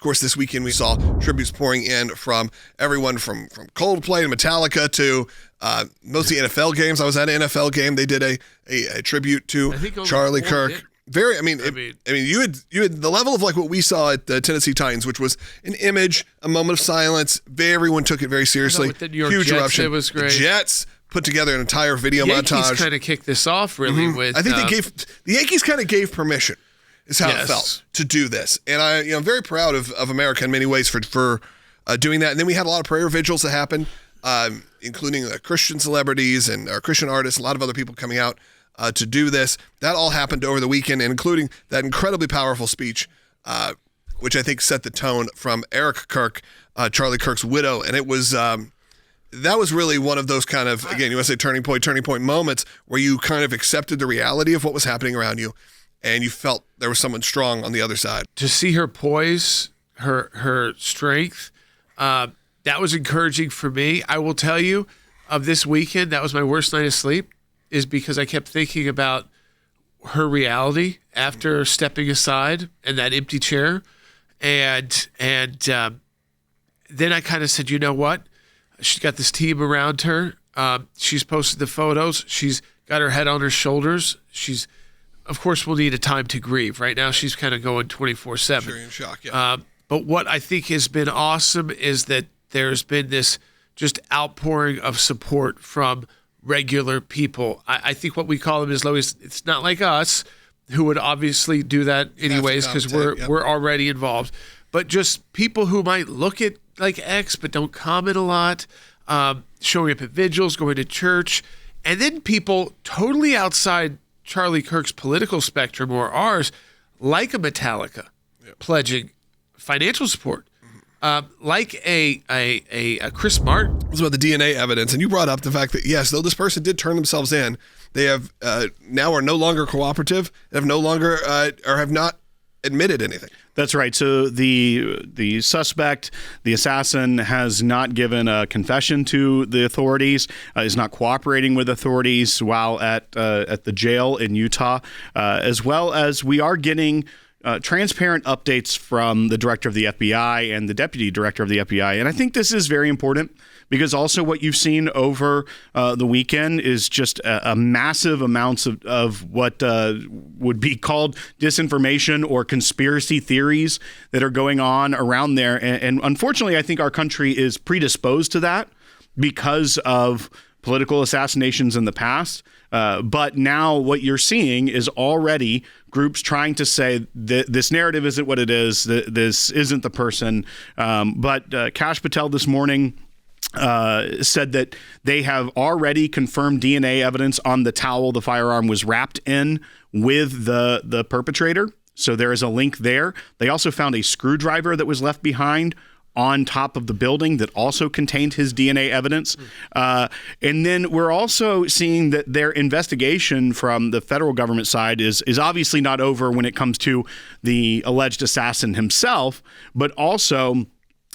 course, this weekend we saw tributes pouring in from everyone from Coldplay and Metallica to mostly NFL games. I was at an NFL game. They did a tribute to Charlie Kirk. Very, I mean, you had the level of like what we saw at the Tennessee Titans, which was an image, a moment of silence. Everyone took it very seriously. With the New York Huge Jets, eruption. it was great. The Jets put together an entire video Yankees montage. kind of kicked this off really with. I think the Yankees kind of gave permission. Is how it felt to do this, and I'm very proud of America in many ways for doing that. And then we had a lot of prayer vigils that happened, including Christian celebrities and Christian artists, a lot of other people coming out to do this. That all happened over the weekend, and including that incredibly powerful speech, which I think set the tone from Eric Kirk, Charlie Kirk's widow, and it was. That was really one of those kind of, again, you want to say turning point moments where you kind of accepted the reality of what was happening around you. And you felt there was someone strong on the other side. To see her poise, her strength, that was encouraging for me. I will tell you, of this weekend, that was my worst night of sleep, is because I kept thinking about her reality after stepping aside and that empty chair. And then I kind of said, you know what? She's got this team around her. She's posted the photos. She's got her head on her shoulders. Of course, we'll need a time to grieve. Right now, she's kind of going 24/7. Sure, in shock, yeah. But what I think has been awesome is that there's been this just outpouring of support from regular people. I think what we call them is, Lois, it's not like us, who would obviously do that anyways because we're already involved. But just people who might look at like X but don't comment a lot, showing up at vigils, going to church, and then people totally outside Charlie Kirk's political spectrum or ours, like a Metallica, pledging financial support, like a Chris Martin. It was about the DNA evidence, and you brought up the fact that yes, though this person did turn themselves in, they have now are no longer cooperative, have no longer or have not admitted anything. That's right. So the suspect, the assassin, has not given a confession to the authorities, is not cooperating with authorities while at the jail in Utah, as well as we are getting transparent updates from the director of the FBI and the deputy director of the FBI. And I think this is very important because also what you've seen over the weekend is just a massive amounts of what would be called disinformation or conspiracy theories that are going on around there. And unfortunately, I think our country is predisposed to that because of political assassinations in the past. But now what you're seeing is already groups trying to say that this narrative isn't what it is, that this isn't the person. But Kash Patel this morning said that they have already confirmed DNA evidence on the towel the firearm was wrapped in with the perpetrator. So there is a link there. They also found a screwdriver that was left behind on top of the building that also contained his DNA evidence. And then we're also seeing that their investigation from the federal government side is obviously not over when it comes to the alleged assassin himself, but also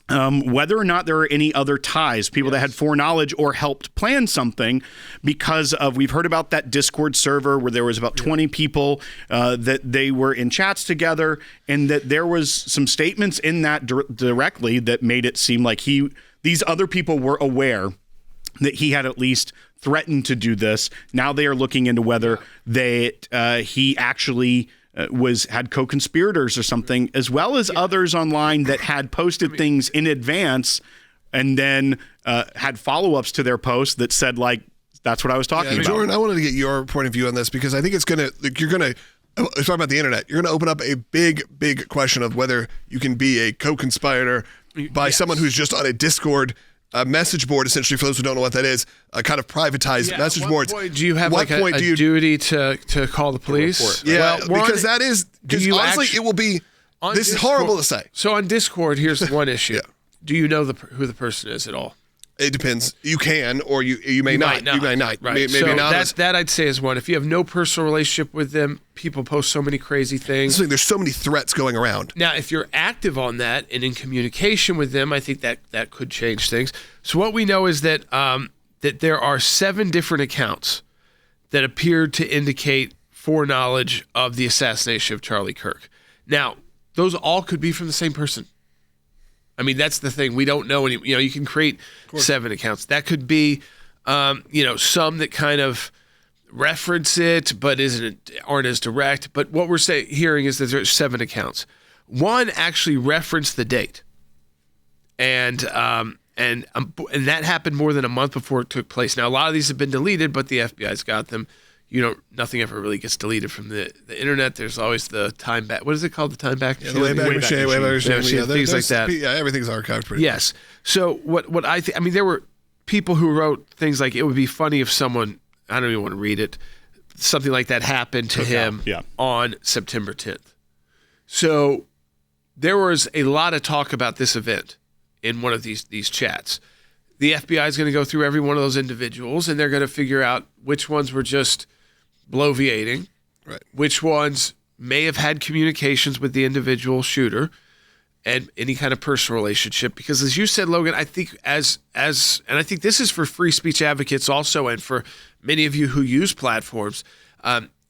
whether or not there are any other ties, people that had foreknowledge or helped plan something because of, we've heard about that Discord server where there was about 20 people that they were in chats together, and that there was some statements in that directly that made it seem like these other people were aware that he had at least threatened to do this. Now they are looking into whether he actually had co-conspirators or something, as well as others online that had posted things in advance and then had follow-ups to their posts that said, like, that's what I was talking about. Jordan, I wanted to get your point of view on this because I think it's talking about the internet, you're going to open up a big, big question of whether you can be a co-conspirator by someone who's just on a Discord message board, essentially, for those who don't know what that is, kind of privatized message boards. Do you have like a duty to call the police? Yeah, because that is, because honestly, it will be, this is horrible to say. So on Discord, here's one issue. Do you know who the person is at all? It depends. You can, or you may not. You may not. Right. Maybe so not. That I'd say is one. If you have no personal relationship with them, people post so many crazy things. There's so many threats going around. Now, if you're active on that and in communication with them, I think that could change things. So what we know is that that there are 7 different accounts that appeared to indicate foreknowledge of the assassination of Charlie Kirk. Now, those all could be from the same person. I mean, that's the thing. We don't know any. You can create 7 accounts. That could be, some that kind of reference it, but aren't as direct. But what we're hearing is that there's 7 accounts. One actually referenced the date, and that happened more than a month before it took place. Now, a lot of these have been deleted, but the FBI's got them. Nothing ever really gets deleted from the internet. There's always the time back. What is it called? The time back? Yeah, the Wayback Machine. Things like that. Yeah, everything's archived pretty much. Yes. So what I think, there were people who wrote things like, it would be funny if someone, I don't even want to read it, something like that happened to him on September 10th. So there was a lot of talk about this event in one of these chats. The FBI is going to go through every one of those individuals, and they're going to figure out which ones were just bloviating, right? Which ones may have had communications with the individual shooter and any kind of personal relationship. Because as you said, Logan, I think and I think this is for free speech advocates also, and for many of you who use platforms,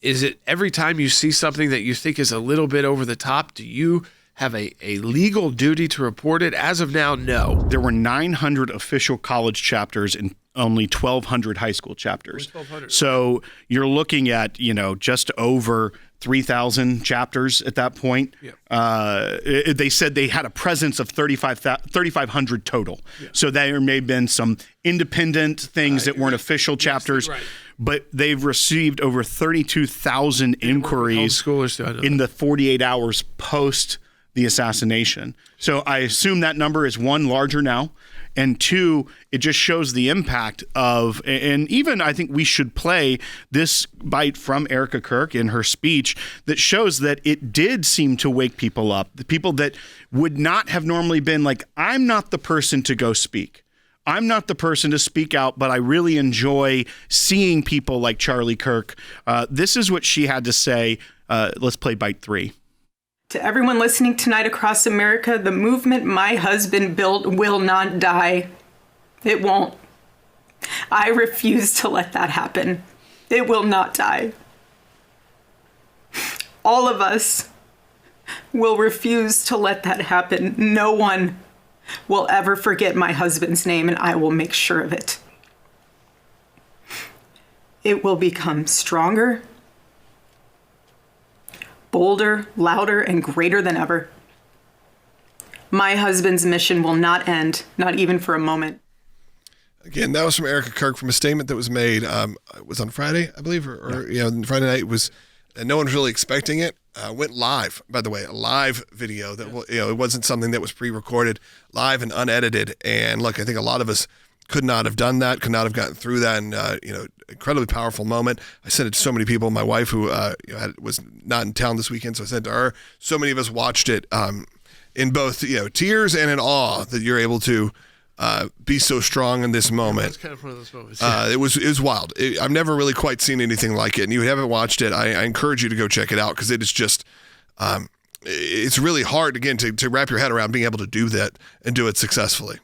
is it every time you see something that you think is a little bit over the top, do you have a legal duty to report it? As of now, no. There were 900 official college chapters and only 1,200 high school chapters. 1,200. So you're looking at, just over 3,000 chapters at that point. Yep. They said they had a presence of 3,500 total. Yeah. So there may have been some independent things that weren't official chapters. Right. But they've received over 32,000 inquiries in the 48 hours post the assassination. So I assume that number is, 1, larger now, and 2, it just shows the impact of, and even I think we should play this bite from Erica Kirk in her speech that shows that it did seem to wake people up, the people that would not have normally been like, I'm not the person to go speak. I'm not the person to speak out, but I really enjoy seeing people like Charlie Kirk. This is what she had to say. Let's play bite 3. To everyone listening tonight across America, the movement my husband built will not die. It won't. I refuse to let that happen. It will not die. All of us will refuse to let that happen. No one will ever forget my husband's name, and I will make sure of it. It will become stronger, bolder, louder, and greater than ever. My husband's mission will not end, not even for a moment. Again, that was from Erica Kirk from a statement that was made. It was on Friday, I believe, or Friday night. It was, and no one was really expecting it. Went live, by the way, a live video that it wasn't something that was pre-recorded, live and unedited. And look, I think a lot of us could not have done that, could not have gotten through that, and incredibly powerful moment. I sent it to so many people. My wife, who was not in town this weekend, so I sent it to her. So many of us watched it in both tears and in awe that you're able to be so strong in this moment. It's kind of one of those moments. It was wild. I've never really quite seen anything like it. And you haven't watched it, I encourage you to go check it out, because it is just it's really hard, again, to wrap your head around being able to do that and do it successfully.